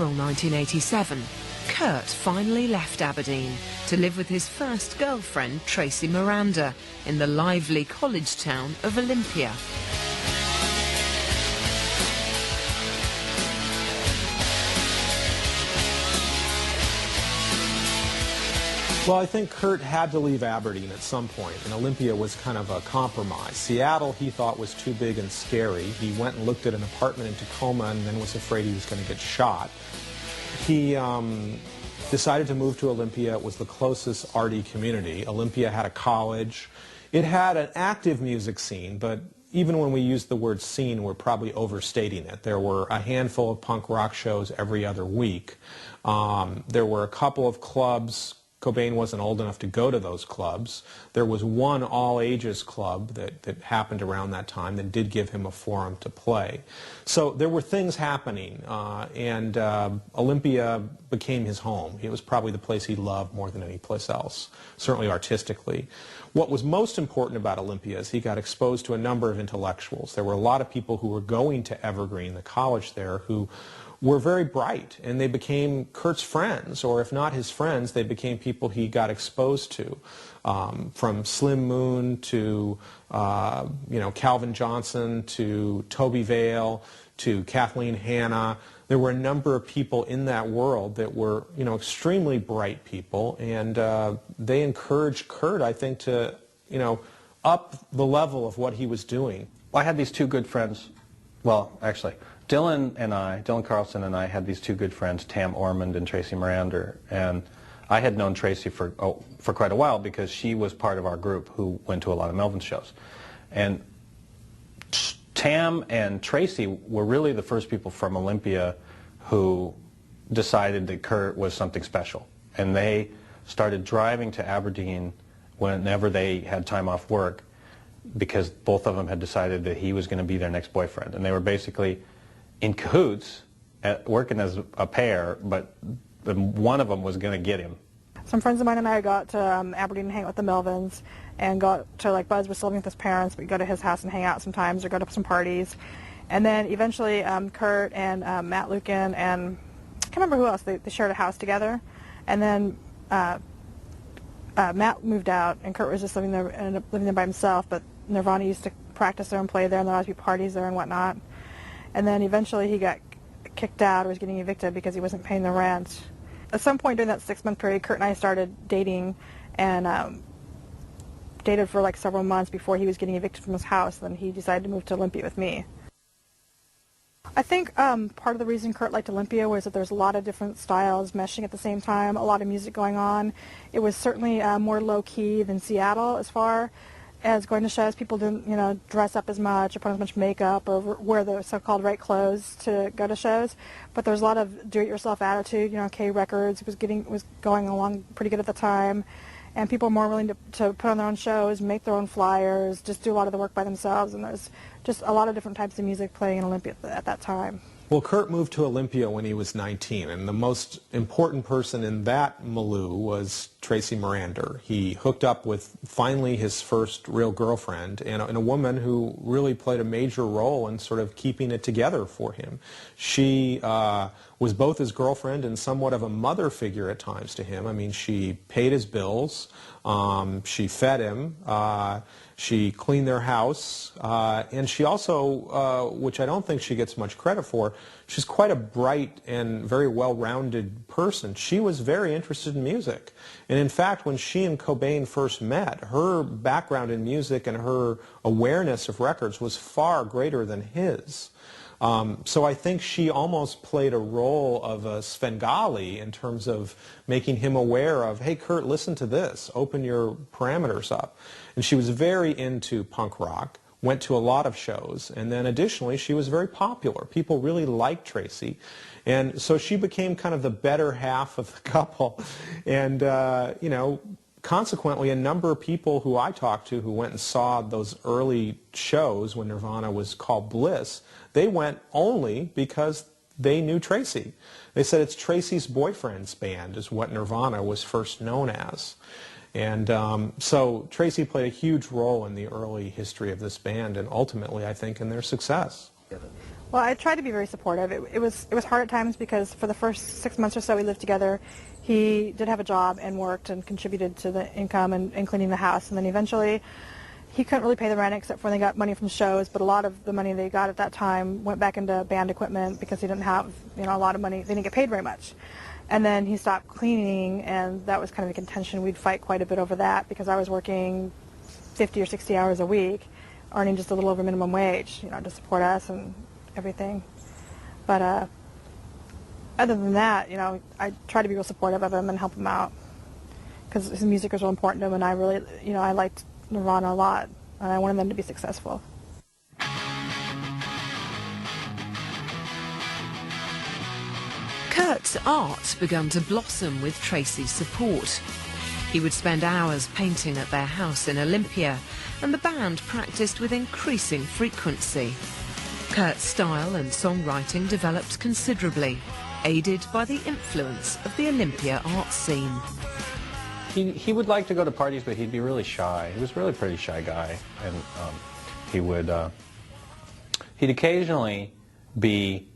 April 1987, Kurt finally left Aberdeen to live with his first girlfriend, Tracy Miranda, in the lively college town of Olympia. Well, I think Kurt had to leave Aberdeen at some point, and Olympia was kind of a compromise. Seattle, he thought, was too big and scary. He went and looked at an apartment in Tacoma and then was afraid he was going to get shot. He decided to move to Olympia. It was the closest arty community. Olympia had a college. It had an active music scene, but even when we use the word scene, we're probably overstating it. There were a handful of punk rock shows every other week. There were a couple of clubs. Cobain wasn't old enough to go to those clubs. There was one all-ages club that happened around that time that did give him a forum to play. So there were things happening, and Olympia became his home. It was probably the place he loved more than any place else, certainly artistically. What was most important about Olympia is he got exposed to a number of intellectuals. There were a lot of people who were going to Evergreen, the college there, who were very bright, and they became Kurt's friends, or if not his friends, they became people he got exposed to, from Slim Moon to Calvin Johnson to Toby Vale to Kathleen Hanna. There were a number of people in that world that were extremely bright people, and they encouraged Kurt, I think, to up the level of what he was doing. I had these two good friends. Well, actually, Dylan Carlson and I had these two good friends, Tam Ormond and Tracy Miranda, and I had known Tracy for quite a while because she was part of our group who went to a lot of Melvin shows. And Tam and Tracy were really the first people from Olympia who decided that Kurt was something special. And they started driving to Aberdeen whenever they had time off work, because both of them had decided that he was going to be their next boyfriend. And they were basically in cahoots, working as a pair, but one of them was going to get him. Some friends of mine and I got to Aberdeen and hang out with the Melvins, and got to, Buzz was still living with his parents, but we'd go to his house and hang out sometimes, or go to some parties. And then eventually Kurt and Matt Lukin and I can't remember who else, they shared a house together. And then Matt moved out, and Kurt was just living there, ended up living there by himself, but Nirvana used to practice there and play there, and there would be parties there and whatnot. And then eventually he got kicked out, or was getting evicted because he wasn't paying the rent. At some point during that 6-month period, Kurt and I started dating, and dated for several months before he was getting evicted from his house. Then he decided to move to Olympia with me. I think part of the reason Kurt liked Olympia was that there's a lot of different styles meshing at the same time, a lot of music going on. It was certainly more low-key than Seattle as far as going to shows. People didn't, dress up as much or put on as much makeup or wear the so-called right clothes to go to shows. But there's a lot of do-it-yourself attitude. K Records was going along pretty good at the time, and people were more willing to put on their own shows, make their own flyers, just do a lot of the work by themselves. And there's just a lot of different types of music playing in Olympia at that time. Well, Kurt moved to Olympia when he was 19, and the most important person in that milieu was Tracy Miranda. He hooked up with, finally, his first real girlfriend, and a woman who really played a major role in sort of keeping it together for him. She was both his girlfriend and somewhat of a mother figure at times to him. I mean, she paid his bills, she fed him, she cleaned their house, and she also, which I don't think she gets much credit for, she's quite a bright and very well-rounded person. She was very interested in music. And in fact, when she and Cobain first met, her background in music and her awareness of records was far greater than his. So I think she almost played a role of a Svengali in terms of making him aware of, hey, Kurt, listen to this, open your parameters up. And she was very into punk rock, went to a lot of shows, and then additionally she was very popular. People really liked Tracy. And so she became kind of the better half of the couple. And, consequently, a number of people who I talked to who went and saw those early shows when Nirvana was called Bliss, they went only because they knew Tracy. They said it's Tracy's boyfriend's band is what Nirvana was first known as. And so Tracy played a huge role in the early history of this band and ultimately, I think, in their success. Well, I tried to be very supportive. It was hard at times because for the first 6 months or so we lived together, he did have a job and worked and contributed to the income and cleaning the house. And then eventually he couldn't really pay the rent except for when they got money from shows, but a lot of the money they got at that time went back into band equipment because he didn't have, you know, a lot of money. They didn't get paid very much. And then he stopped cleaning, and that was kind of a contention. We'd fight quite a bit over that because I was working 50 or 60 hours a week, earning just a little over minimum wage, you know, to support us and everything. But other than that, you know, I try to be real supportive of him and help him out because his music was real important to him, and I really, you know, I liked Nirvana a lot, and I wanted them to be successful. Kurt's art began to blossom with Tracy's support. He would spend hours painting at their house in Olympia, and the band practiced with increasing frequency. Kurt's style and songwriting developed considerably, aided by the influence of the Olympia art scene. He would like to go to parties, but he'd be really shy. He was really a pretty shy guy, and he'd occasionally be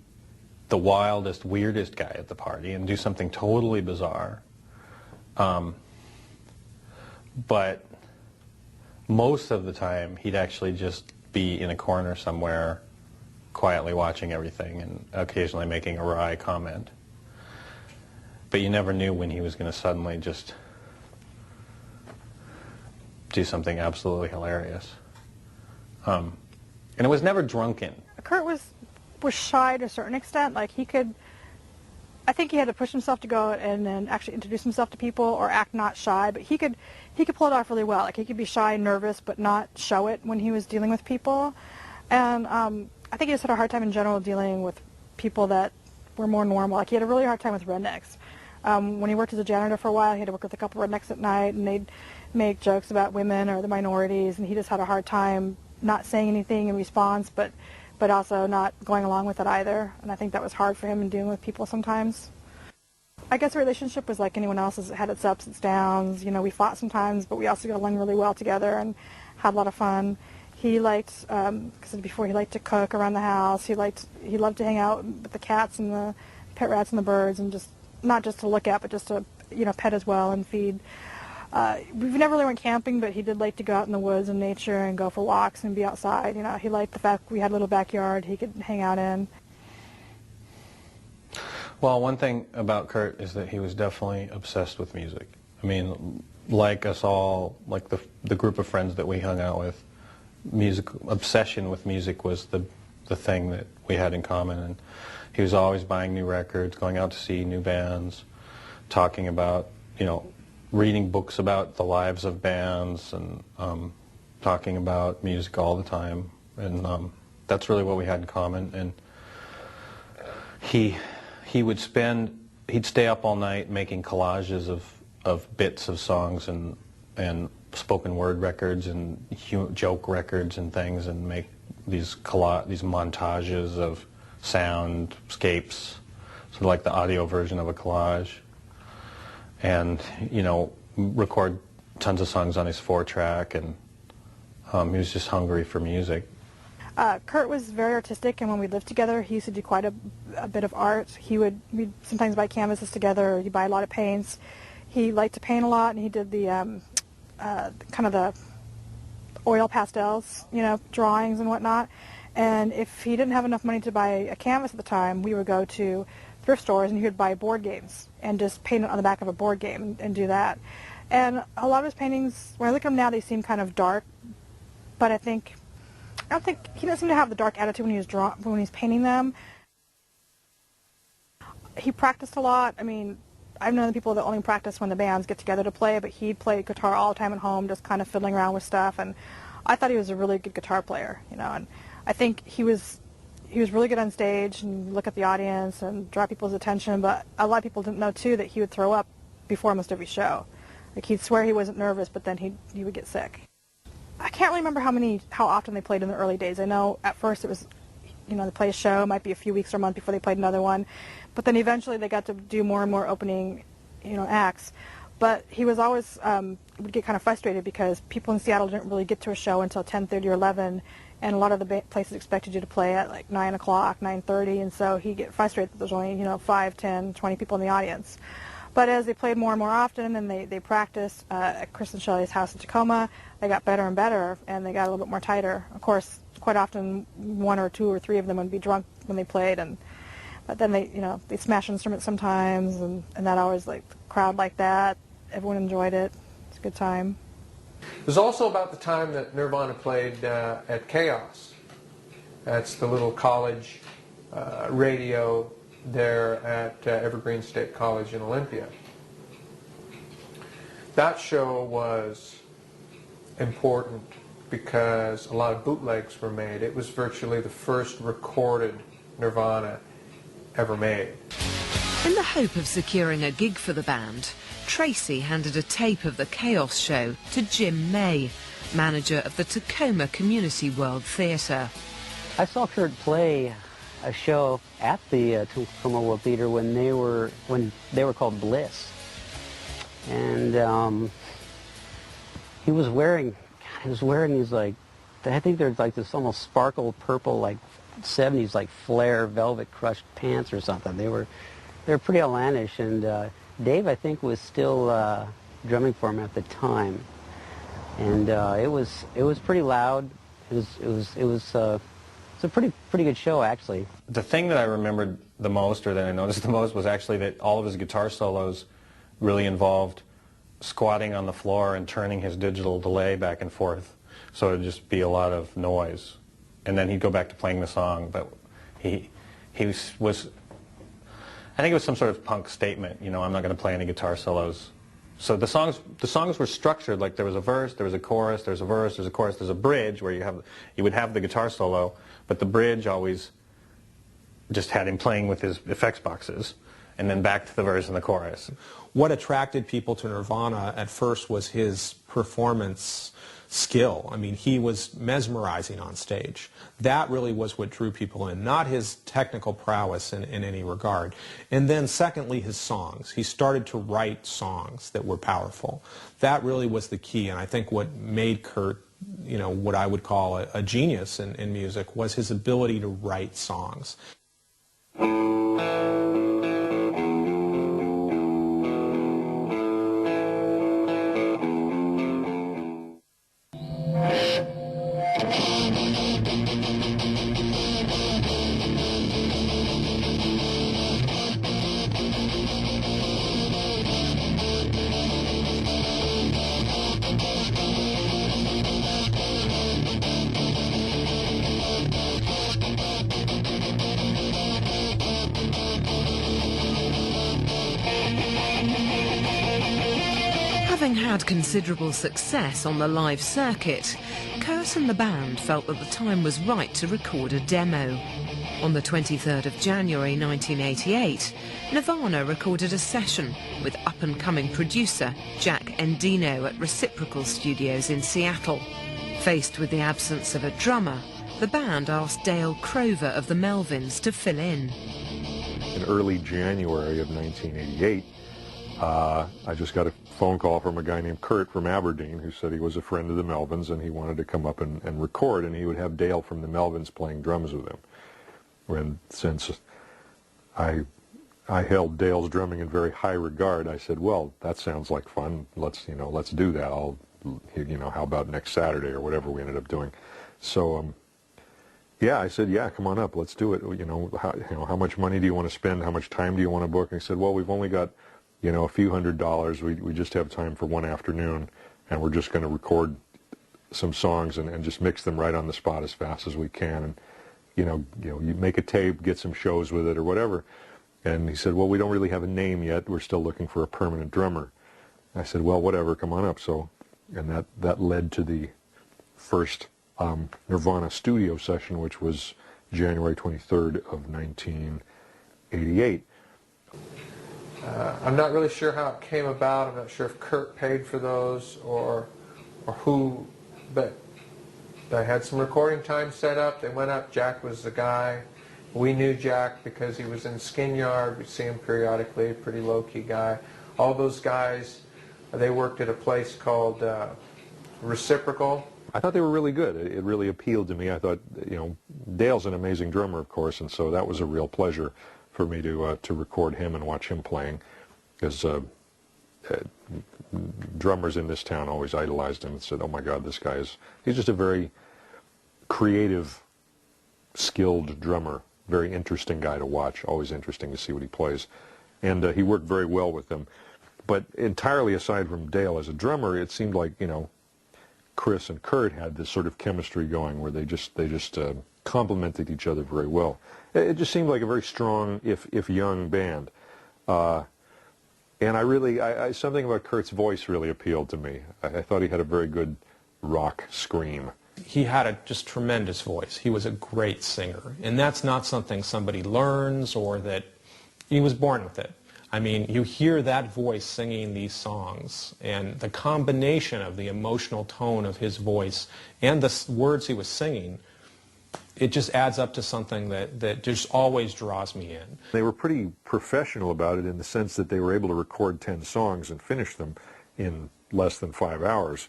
the wildest, weirdest guy at the party and do something totally bizarre. But most of the time, he'd actually just be in a corner somewhere, quietly watching everything and occasionally making a wry comment. But you never knew when he was going to suddenly just do something absolutely hilarious. And it was never drunken. Kurt was shy to a certain extent. Like he could, I think he had to push himself to go and actually introduce himself to people or act not shy, but he could pull it off really well. Like he could be shy and nervous but not show it when he was dealing with people. And I think he just had a hard time in general dealing with people that were more normal. Like he had a really hard time with rednecks. When he worked as a janitor for a while, he had to work with a couple of rednecks at night, and they'd make jokes about women or the minorities, and he just had a hard time not saying anything in response, but also not going along with it either. And I think that was hard for him in dealing with people sometimes. I guess the relationship was like anyone else's. It had its ups, its downs. You know, we fought sometimes, but we also got along really well together and had a lot of fun. He liked, because before he liked to cook around the house. He loved to hang out with the cats and the pet rats and the birds, and just not just to look at, but just to, you know, pet as well and feed. We never really went camping, but he did like to go out in the woods and nature and go for walks and be outside. You know, he liked the fact we had a little backyard he could hang out in. Well, one thing about Kurt is that he was definitely obsessed with music. I mean, like us all, like the group of friends that we hung out with, obsession with music was the thing that we had in common. And he was always buying new records, going out to see new bands, talking about, you know, reading books about the lives of bands, and talking about music all the time. And that's really what we had in common. And he'd stay up all night making collages of bits of songs and spoken word records and joke records and things, and make these montages of soundscapes, sort of like the audio version of a collage. And, you know, record tons of songs on his 4-track, and he was just hungry for music. Kurt was very artistic, and when we lived together, he used to do quite a bit of art. We'd sometimes buy canvases together, or he'd buy a lot of paints. He liked to paint a lot, and he did the kind of the oil pastels, you know, drawings and whatnot. And if he didn't have enough money to buy a canvas at the time, we would go to thrift stores and he would buy board games and just paint it on the back of a board game and do that. And a lot of his paintings, when I look at them now, they seem kind of dark, but I don't think he doesn't seem to have the dark attitude when he's painting them. He practiced a lot. I mean, I've known the people that only practice when the bands get together to play, but he played guitar all the time at home, just kind of fiddling around with stuff. And I thought he was a really good guitar player, you know. And I think he was really good on stage and look at the audience and draw people's attention. But a lot of people didn't know too that he would throw up before almost every show. Like he'd swear he wasn't nervous, but then he would get sick. I can't really remember how often they played in the early days. I know at first it was, you know, they play a show, it might be a few weeks or a month before they played another one, but then eventually they got to do more and more opening, you know, acts. But he was always would get kind of frustrated because people in Seattle didn't really get to a show until 10:30 or 11, and a lot of the places expected you to play at like 9 o'clock, 9:30, and so he'd get frustrated that there's only 5, 10, 20 people in the audience. But as they played more and more often, and they practiced at Chris and Shelley's house in Tacoma, they got better and better, and they got a little bit more tighter. Of course, quite often 1 or 2 or 3 of them would be drunk when they played, but then they smash instruments sometimes, and that always, like, the crowd like that. Everyone enjoyed it. It's a good time. It was also about the time that Nirvana played at Chaos. That's the little college radio there at Evergreen State College in Olympia. That show was important because a lot of bootlegs were made. It was virtually the first recorded Nirvana ever made. In the hope of securing a gig for the band, Tracy handed a tape of the Chaos show to Jim May, manager of the Tacoma Community World Theatre. I saw Kurt play a show at the Tacoma World Theatre when they were called Bliss, and he was wearing these, like, I think they're like this almost sparkle purple, like 70s, like flare velvet crushed pants or something. They were pretty outlandish, and Dave, I think, was still drumming for him at the time, and it was pretty loud. It was a pretty good show, actually. The thing that I remembered the most, or that I noticed the most, was actually that all of his guitar solos really involved squatting on the floor and turning his digital delay back and forth, so it'd just be a lot of noise, and then he'd go back to playing the song. But he was I think it was some sort of punk statement, I'm not going to play any guitar solos. So the songs were structured like there was a verse, there was a chorus, there's a verse, there's a chorus, there's a bridge where you would have the guitar solo, but the bridge always just had him playing with his effects boxes, and then back to the verse and the chorus. What attracted people to Nirvana at first was his performance skill. I mean, he was mesmerizing on stage. That really was what drew people in, not his technical prowess in any regard. And then secondly, his songs. He started to write songs that were powerful. That really was the key, and I think what made Kurt, what I would call a genius in music, was his ability to write songs. Having had considerable success on the live circuit, Kurt and the band felt that the time was right to record a demo. On the 23rd of January 1988, Nirvana recorded a session with up-and-coming producer Jack Endino at Reciprocal Studios in Seattle. Faced with the absence of a drummer, the band asked Dale Crover of the Melvins to fill in. In early January of 1988, I just got a phone call from a guy named Kurt from Aberdeen who said he was a friend of the Melvins and he wanted to come up and record, and he would have Dale from the Melvins playing drums with him. And since I held Dale's drumming in very high regard, I said, well, that sounds like fun. Let's do that. How about next Saturday or whatever we ended up doing. So yeah, I said, yeah, come on up, let's do it. How much money do you want to spend? How much time do you want to book? And he said, well, we've only got a few $100s. We just have time for one afternoon, and we're just going to record some songs and just mix them right on the spot as fast as we can. And you make a tape, get some shows with it or whatever. And he said, well, we don't really have a name yet. We're still looking for a permanent drummer. I said, well, whatever, come on up. So, and that led to the first Nirvana studio session, which was January 23rd of 1988. I'm not really sure how it came about. I'm not sure if Kurt paid for those or who, but they had some recording time set up. They went up. Jack was the guy. We knew Jack because he was in Skin Yard. We'd see him periodically, pretty low-key guy. All those guys, they worked at a place called Reciprocal. I thought they were really good. It really appealed to me. I thought, you know, Dale's an amazing drummer, of course, and so that was a real pleasure for me to record him and watch him playing, because drummers in this town always idolized him and said, oh my God, this guy he's just a very creative, skilled drummer, very interesting guy to watch, always interesting to see what he plays. And he worked very well with them. But entirely aside from Dale as a drummer, it seemed like, you know, Chris and Kurt had this sort of chemistry going where they just complemented each other very well. It just seemed like a very strong, if young, band. And something about Kurt's voice really appealed to me. I thought he had a very good rock scream. He had a just tremendous voice. He was a great singer. And that's not something somebody learns, or that he was born with it. I mean, you hear that voice singing these songs, and the combination of the emotional tone of his voice and the words he was singing, it just adds up to something that just always draws me in. They were pretty professional about it in the sense that they were able to record 10 songs and finish them in less than 5 hours.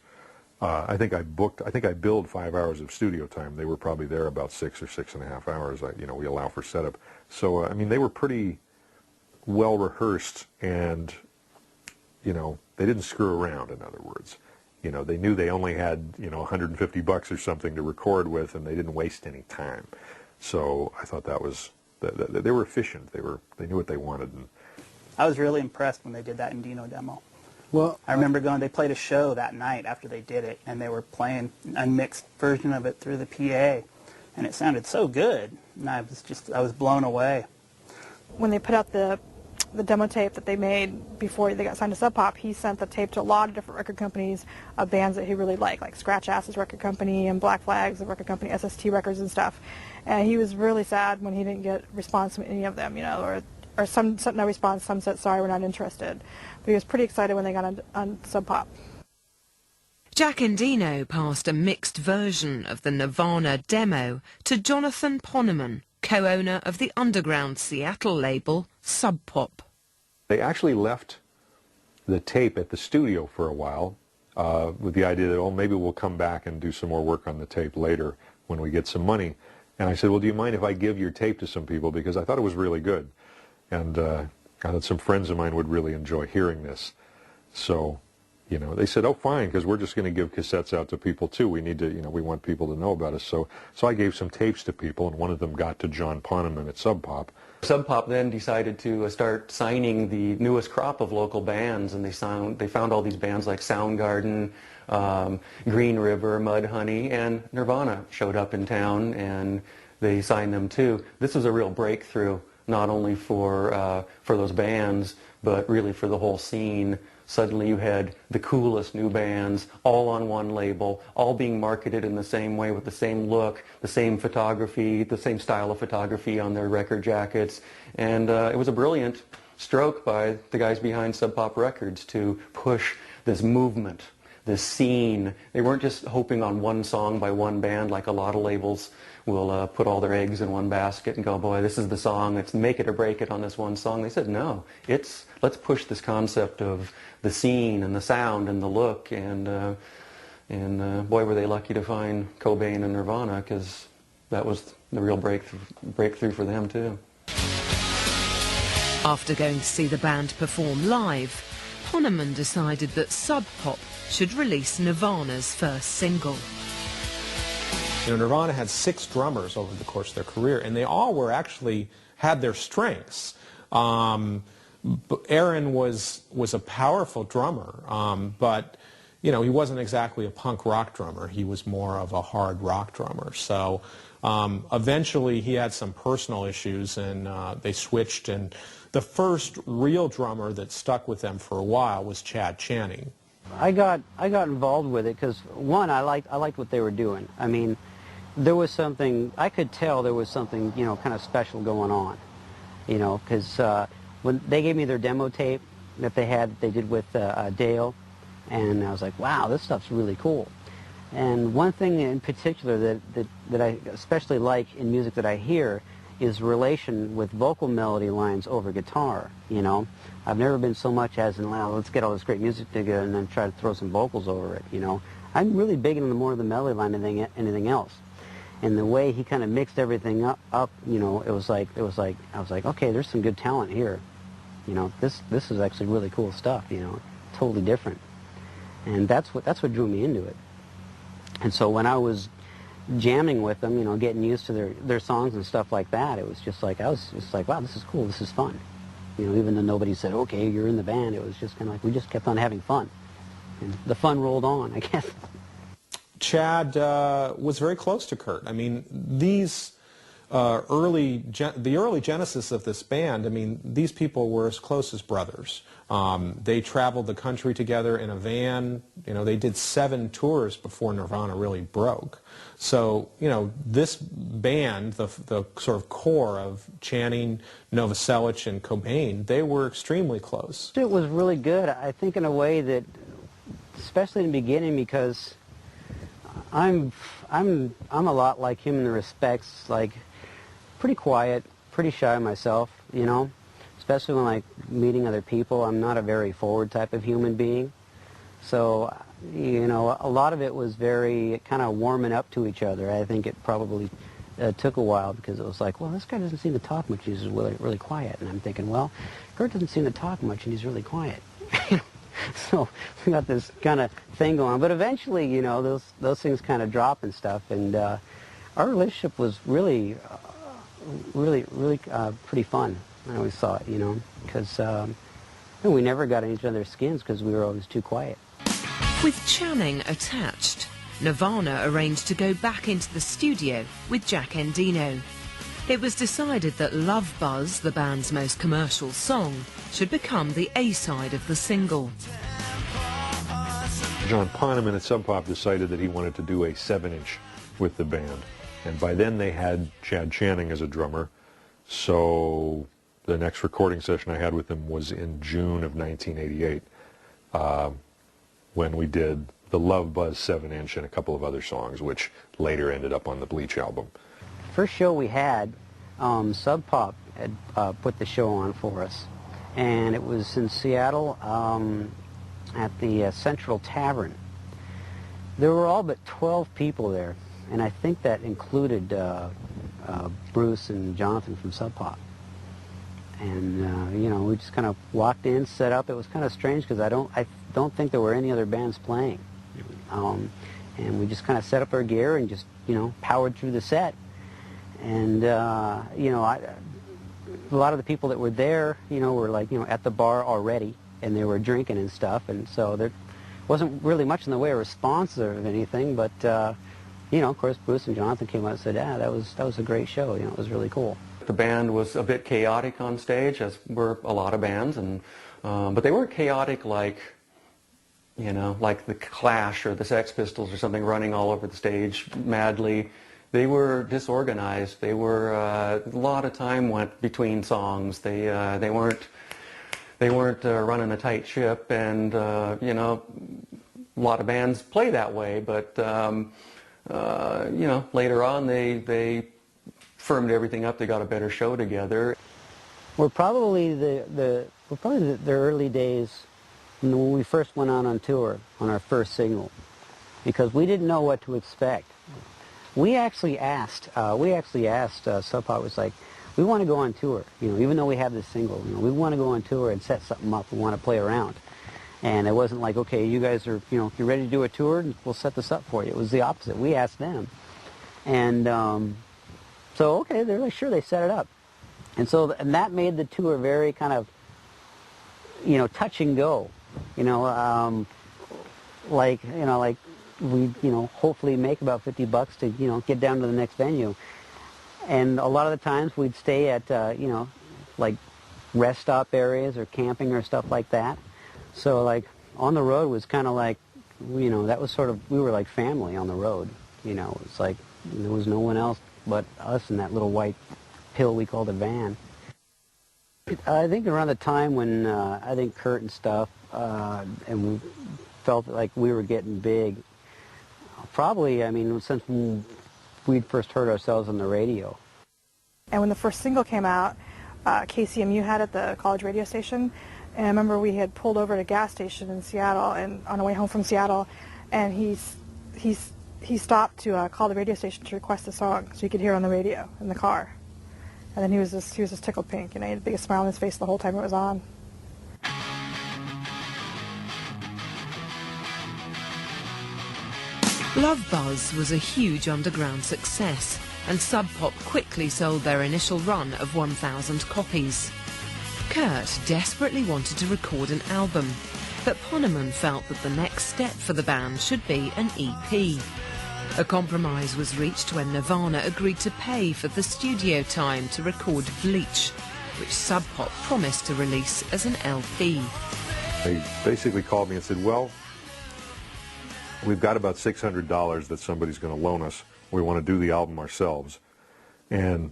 I think I billed 5 hours of studio time. They were probably there about 6 or 6.5 hours. You know, we allow for setup. So, I mean, they were pretty well rehearsed, and, you know, they didn't screw around, in other words. You know, they knew they only had, you know, $150 or something to record with, and they didn't waste any time. So I thought that was, they were efficient. They knew what they wanted. And I was really impressed when they did that Indino demo. Well, I remember they played a show that night after they did it, and they were playing a unmixed version of it through the PA, and it sounded so good, and I was blown away. When they put out the demo tape that they made before they got signed to Sub Pop, he sent the tape to a lot of different record companies of bands that he really liked, like Scratch Ass's record company and Black Flag's record company, SST Records and stuff. And he was really sad when he didn't get response from any of them, you know, or some no response. Some said, sorry, we're not interested. But he was pretty excited when they got on Sub Pop. Jack Endino passed a mixed version of the Nirvana demo to Jonathan Poneman, co-owner of the underground Seattle label Sub Pop. they actually left the tape at the studio for a while with the idea that, oh, maybe we'll come back and do some more work on the tape later when we get some money. And I said, well, do you mind if I give your tape to some people? Because I thought it was really good. And I thought some friends of mine would really enjoy hearing this. So, you know, they said, oh, fine, because we're just going to give cassettes out to people, too. We need to, you know, we want people to know about us. So I gave some tapes to people, and one of them got to John Poneman at Sub Pop. Sub Pop then decided to start signing the newest crop of local bands, and they found all these bands like Soundgarden, Green River, Mudhoney, and Nirvana showed up in town, and they signed them too. This was a real breakthrough, not only for those bands, but really for the whole scene. Suddenly you had the coolest new bands all on one label, all being marketed in the same way with the same look, the same photography, the same style of photography on their record jackets. And it was a brilliant stroke by the guys behind Sub Pop Records to push this movement, this scene. They weren't just hoping on one song by one band like a lot of labels will put all their eggs in one basket and go, boy, this is the song, let's make it or break it on this one song. They said, no, let's push this concept of the scene and the sound and the look, and boy, were they lucky to find Cobain and Nirvana, because that was the real breakthrough for them too. After going to see the band perform live, Poneman decided that Sub Pop should release Nirvana's first single. You know, Nirvana had 6 drummers over the course of their career, and they all had their strengths. Aaron was a powerful drummer, but you know, he wasn't exactly a punk rock drummer. He was more of a hard rock drummer. So eventually he had some personal issues, and they switched. And the first real drummer that stuck with them for a while was Chad Channing. I got involved with it because, one, I liked what they were doing. I mean, there was something, I could tell there was something, you know, kind of special going on, you know, because when they gave me their demo tape that they did with Dale, and I was like, wow, this stuff's really cool. And one thing in particular that I especially like in music that I hear is relation with vocal melody lines over guitar, you know. I've never been so much as in, well, let's get all this great music together and then try to throw some vocals over it, you know. I'm really big into more of the melody line than anything else. And the way he kind of mixed everything up, you know, I was like, okay, there's some good talent here. You know, this is actually really cool stuff, you know, totally different. And that's what drew me into it. And so when I was jamming with them, you know, getting used to their songs and stuff like that, it was just like, I was just like, wow, this is cool, this is fun. You know, even though nobody said, okay, you're in the band, it was just kind of like, we just kept on having fun. And the fun rolled on, I guess. Chad was very close to Kurt. I mean, these the early genesis of this band, I mean, these people were as close as brothers. They traveled the country together in a van. You know, they did 7 tours before Nirvana really broke. So, you know, this band, the sort of core of Channing, Novoselic, and Cobain, they were extremely close. It was really good, I think, in a way that, especially in the beginning, because I'm a lot like him in the respects, like, pretty quiet, pretty shy myself, you know, especially when, like, meeting other people. I'm not a very forward type of human being. So, you know, a lot of it was very kind of warming up to each other. I think it probably took a while because it was like, well, this guy doesn't seem to talk much, he's really, really quiet. And I'm thinking, well, Kurt doesn't seem to talk much and he's really quiet. So we got this kind of thing going on. But eventually, you know, those things kind of drop and stuff. And our relationship was really, really pretty fun. I always thought, you know, because we never got in each other's skins because we were always too quiet. With Channing attached, Nirvana arranged to go back into the studio with Jack Endino. It was decided that Love Buzz, the band's most commercial song, should become the A-side of the single. John Poneman at Sub Pop decided that he wanted to do a 7-inch with the band. And by then they had Chad Channing as a drummer. So the next recording session I had with him was in June of 1988 when we did the Love Buzz 7-inch and a couple of other songs, which later ended up on the Bleach album. First show we had, Sub Pop had put the show on for us. And it was in Seattle at the Central Tavern. There were all but 12 people there. And I think that included Bruce and Jonathan from Sub Pop. And you know, we just kind of walked in, set up. It was kind of strange because I don't think there were any other bands playing. And we just kind of set up our gear and just, you know, powered through the set. And you know, a lot of the people that were there, you know, were like, you know, at the bar already, and they were drinking and stuff. And so there wasn't really much in the way of response or anything, but you know, of course, Bruce and Jonathan came out and said, yeah, that was a great show. You know, it was really cool. The band was a bit chaotic on stage, as were a lot of bands, and but they weren't chaotic like, you know, like the Clash or the Sex Pistols or something running all over the stage madly. They were disorganized. They were a lot of time went between songs. They weren't running a tight ship, and you know, a lot of bands play that way. But you know, later on they firmed everything up. They got a better show together. We're probably the early days when we first went out on tour on our first single, because we didn't know what to expect. We actually asked Sub Pop, was like, we want to go on tour, you know, even though we have this single, you know, we want to go on tour and set something up, we want to play around. And it wasn't like, okay, you guys are, you know, you're ready to do a tour, we'll set this up for you. It was the opposite. We asked them. And so, okay, they're like, sure, they set it up. And so, and that made the tour very kind of, you know, touch and go. You know, like we, you know, hopefully make about $50 to, you know, get down to the next venue. And a lot of the times we'd stay at, you know, like rest stop areas or camping or stuff like that. So, like, on the road was kind of like, you know, that was sort of, we were like family on the road. You know, it's like there was no one else but us in that little white pill we called a van. I think around the time when I think Kurt and stuff, and we felt like we were getting big, probably, I mean, since we'd first heard ourselves on the radio. And when the first single came out, KCMU had it, the college radio station, and I remember we had pulled over at a gas station in Seattle, and on our way home from Seattle, and he stopped to call the radio station to request a song so he could hear it on the radio in the car. And then he was just tickled pink, and he had the biggest smile on his face the whole time it was on. Love Buzz was a huge underground success, and Sub Pop quickly sold their initial run of 1,000 copies. Kurt desperately wanted to record an album, but Poneman felt that the next step for the band should be an EP. A compromise was reached when Nirvana agreed to pay for the studio time to record Bleach, which Sub Pop promised to release as an LP. They basically called me and said, well, we've got about $600 that somebody's going to loan us. We want to do the album ourselves. And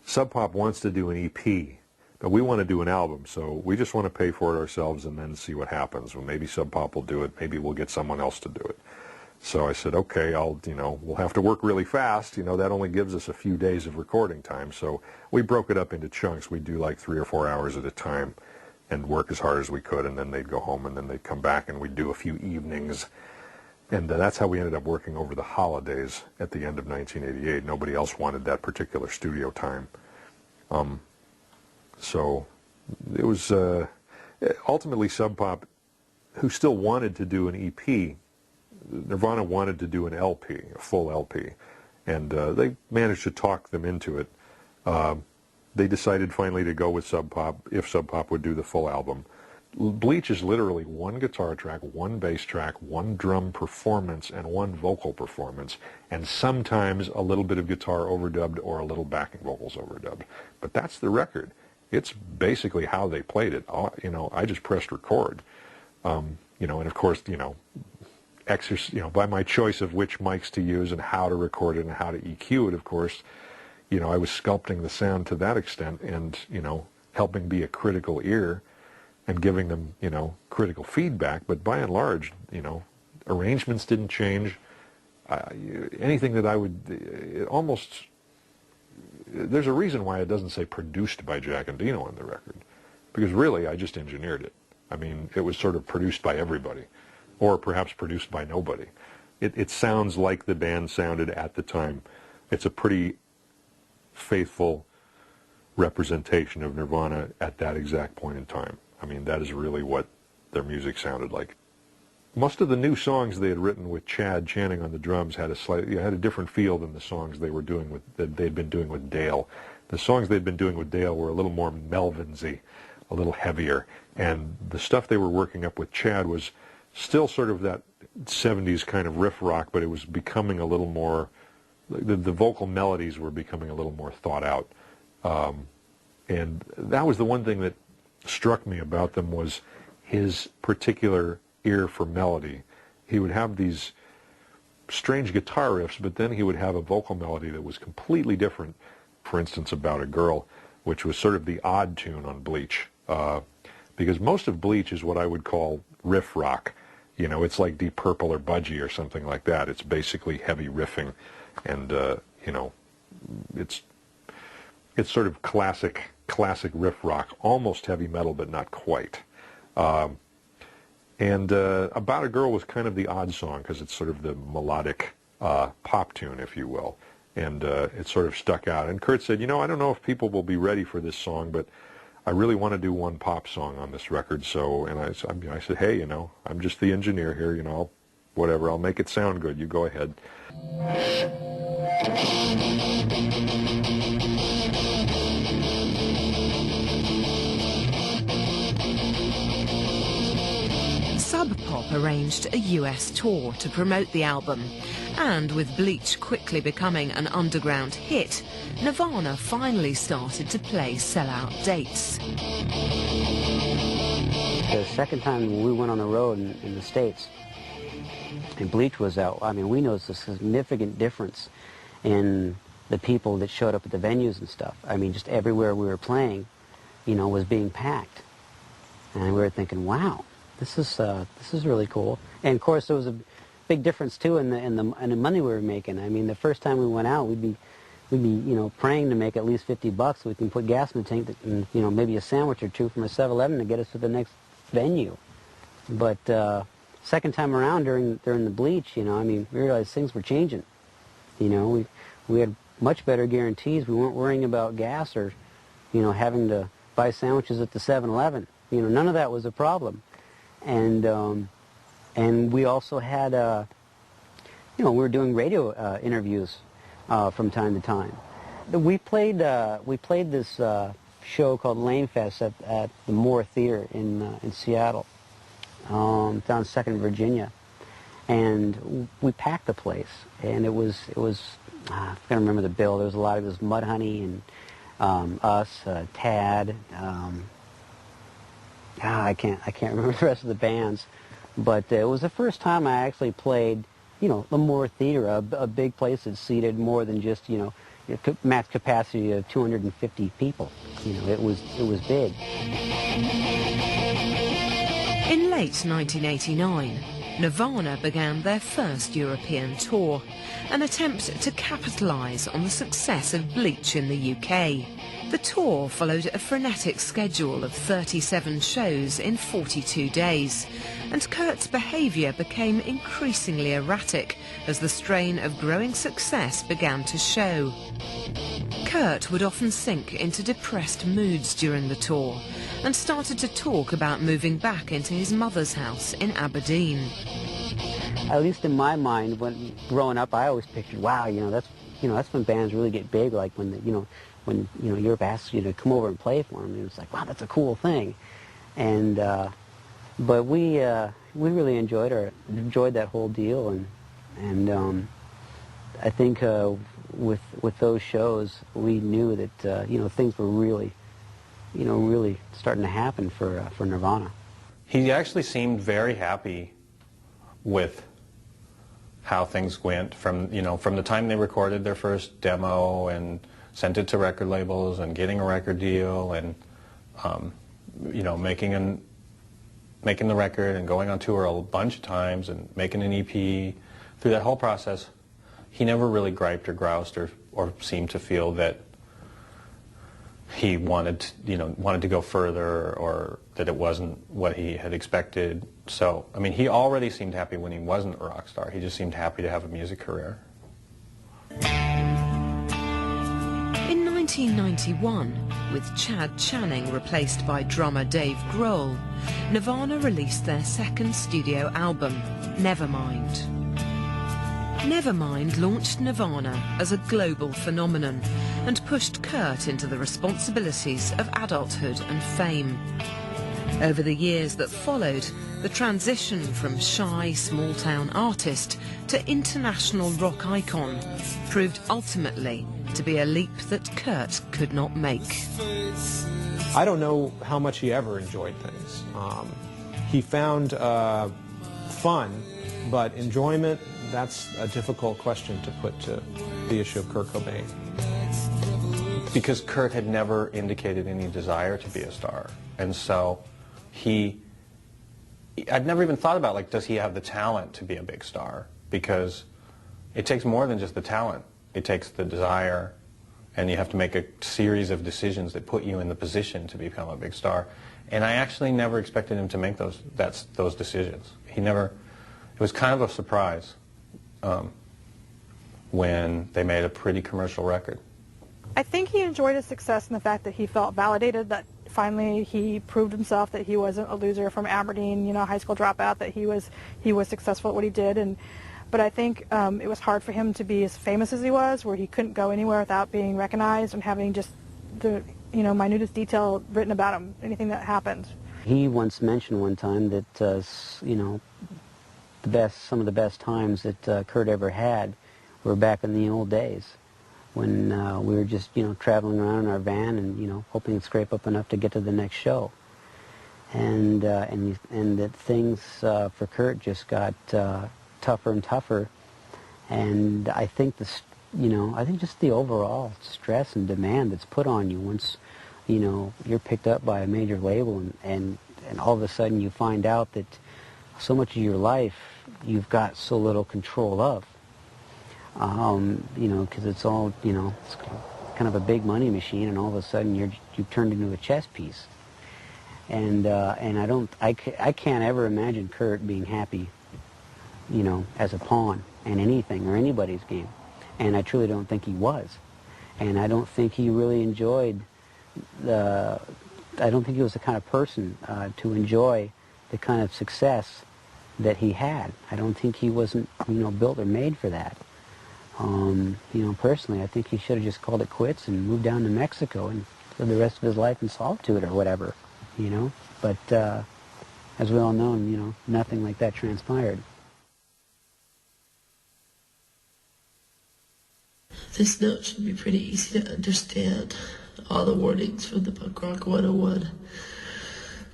Sub Pop wants to do an EP, but we want to do an album, so we just want to pay for it ourselves and then see what happens. Well, maybe Sub Pop will do it. Maybe we'll get someone else to do it. So I said, okay, we'll have to work really fast. That only gives us a few days of recording time. So we broke it up into chunks. We'd do like 3 or 4 hours at a time and work as hard as we could, and then they'd go home, and then they'd come back, and we'd do a few evenings. And that's how we ended up working over the holidays at the end of 1988. Nobody else wanted that particular studio time. So it was ultimately Sub Pop, who still wanted to do an EP. Nirvana wanted to do an LP, a full LP, and they managed to talk them into it. They decided finally to go with Sub Pop if Sub Pop would do the full album. Bleach is literally one guitar track, one bass track, one drum performance, and one vocal performance, and sometimes a little bit of guitar overdubbed or a little backing vocals overdubbed. But that's the record. It's basically how they played it. I just pressed record. And of course, by my choice of which mics to use and how to record it and how to EQ it, of course, I was sculpting the sound to that extent and, helping be a critical ear and giving them, critical feedback. But by and large, arrangements didn't change. Anything that I would there's a reason why it doesn't say produced by Jack and Dino on the record, because really I just engineered it. I mean, it was sort of produced by everybody, or perhaps produced by nobody. It sounds like the band sounded at the time. It's a pretty faithful representation of Nirvana at that exact point in time. I mean, that is really what their music sounded like. Most of the new songs they had written with Chad Channing on the drums had a different feel than the songs they'd been doing with Dale. The songs they'd been doing with Dale were a little more Melvin-y, a little heavier, and the stuff they were working up with Chad was still sort of that 70s kind of riff rock, but it was becoming a little more, the vocal melodies were becoming a little more thought out. And that was the one thing that struck me about them, was his particular ear for melody. He would have these strange guitar riffs, but then he would have a vocal melody that was completely different. For instance, About a Girl, which was sort of the odd tune on Bleach. Because most of Bleach is what I would call riff rock. It's like Deep Purple or Budgie or something like that. It's basically heavy riffing, and it's sort of classic riff rock, almost heavy metal, but not quite. And About a Girl was kind of the odd song because it's sort of the melodic pop tune, if you will, and it sort of stuck out. And Kurt said, I don't know if people will be ready for this song, but I really want to do one pop song on this record. So, and I said, hey, I'm just the engineer here, I'll make it sound good. You go ahead. Sub Pop arranged a US tour to promote the album, and with Bleach quickly becoming an underground hit, Nirvana finally started to play sellout dates. The second time we went on the road in the States, and Bleach was out, I mean, we noticed a significant difference in the people that showed up at the venues and stuff. I mean, just everywhere we were playing, was being packed. And we were thinking, wow, this is really cool. And of course, there was a big difference too in the money we were making. I mean, the first time we went out, we'd be we'd be, you know, praying to make at least $50 so we can put gas in the tank and, you know, maybe a sandwich or two from a 7-Eleven to get us to the next venue. But second time around during the bleach, you know, I mean, we realized things were changing. You know, we had much better guarantees. We weren't worrying about gas or, you know, having to buy sandwiches at the 7-Eleven. You know, none of that was a problem. And we also had, you know, we were doing radio interviews from time to time. We played this show called Lane Fest at the Moore Theater in Seattle, down 2nd Virginia, and we packed the place. And it was I can't remember the bill. There was a lot of this Mudhoney and us, Tad. I can't remember the rest of the bands, but it was the first time I actually played, you know, the Moore Theater, a big place that seated more than just, you know, max capacity of 250 people. You know, it was big. In late 1989, Nirvana began their first European tour, an attempt to capitalise on the success of Bleach in the UK. The tour followed a frenetic schedule of 37 shows in 42 days, and Kurt's behaviour became increasingly erratic as the strain of growing success began to show. Kurt would often sink into depressed moods during the tour and started to talk about moving back into his mother's house in Aberdeen. At least in my mind, when growing up, I always pictured, wow, you know, that's when bands really get big, like when Europe asks you to come over and play for them. And it's like, wow, that's a cool thing. And but we really enjoyed that whole deal, and I think with those shows, we knew that you know, things were really starting to happen for Nirvana. He actually seemed very happy with how things went from the time they recorded their first demo and sent it to record labels and getting a record deal and you know, making the record and going on tour a bunch of times and making an EP. Through that whole process, he never really griped or groused or seemed to feel that he wanted to go further, or that it wasn't what he had expected. So, I mean, he already seemed happy when he wasn't a rock star. He just seemed happy to have a music career. In 1991, with Chad Channing replaced by drummer Dave Grohl, Nirvana released their second studio album, Nevermind. Nevermind launched Nirvana as a global phenomenon and pushed Kurt into the responsibilities of adulthood and fame. Over the years that followed, the transition from shy small-town artist to international rock icon proved ultimately to be a leap that Kurt could not make. I don't know how much he ever enjoyed things. He found fun, but enjoyment, that's a difficult question to put to the issue of Kurt Cobain. Because Kurt had never indicated any desire to be a star. And so I'd never even thought about, like, does he have the talent to be a big star? Because it takes more than just the talent. It takes the desire, and you have to make a series of decisions that put you in the position to become a big star. And I actually never expected him to make those decisions. It was kind of a surprise when they made a pretty commercial record. I think he enjoyed his success in the fact that he felt validated, that finally he proved himself that he wasn't a loser from Aberdeen, you know, high school dropout, that he was successful at what he did. But I think it was hard for him to be as famous as he was, where he couldn't go anywhere without being recognized and having just the, you know, minutest detail written about him, anything that happened. He once mentioned one time that you know, some of the best times that Kurt ever had were back in the old days, when we were just, you know, traveling around in our van and, you know, hoping to scrape up enough to get to the next show. And that things for Kurt just got tougher and tougher. And I think just the overall stress and demand that's put on you once, you know, you're picked up by a major label and all of a sudden you find out that so much of your life you've got so little control of. You know, because it's all, you know, it's kind of a big money machine, and all of a sudden you've turned into a chess piece. And I can't ever imagine Kurt being happy, you know, as a pawn in anything or anybody's game. And I truly don't think he was. And I don't think he really enjoyed I don't think he was the kind of person to enjoy the kind of success that he had. I don't think he wasn't, you know, built or made for that. You know, personally, I think he should have just called it quits and moved down to Mexico and lived the rest of his life in solitude or whatever, you know. But as we all know, you know, nothing like that transpired. This note should be pretty easy to understand. All the warnings from the Punk Rock 101.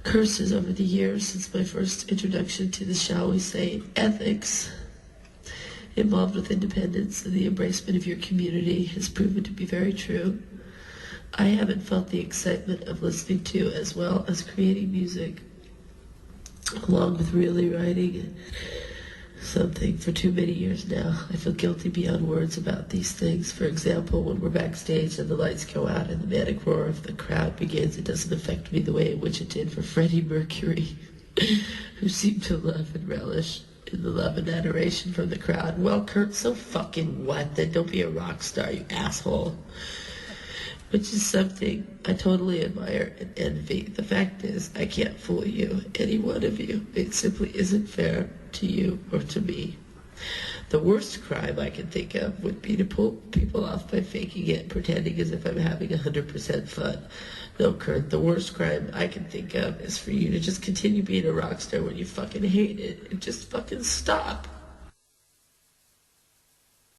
Curses over the years since my first introduction to the, shall we say, ethics involved with independence and the embracement of your community has proven to be very true. I haven't felt the excitement of listening to as well as creating music, along with really writing something for too many years now. I feel guilty beyond words about these things. For example, when we're backstage and the lights go out and the manic roar of the crowd begins, it doesn't affect me the way in which it did for Freddie Mercury, who seemed to love and relish in the love and adoration from the crowd. Well, Kurt, so fucking what? Then don't be a rock star, you asshole. Which is something I totally admire and envy. The fact is, I can't fool you, any one of you. It simply isn't fair to you or to me. The worst crime I can think of would be to pull people off by faking it and pretending as if I'm having 100% fun. No, Kurt, the worst crime I can think of is for you to just continue being a rock star when you fucking hate it and just fucking stop.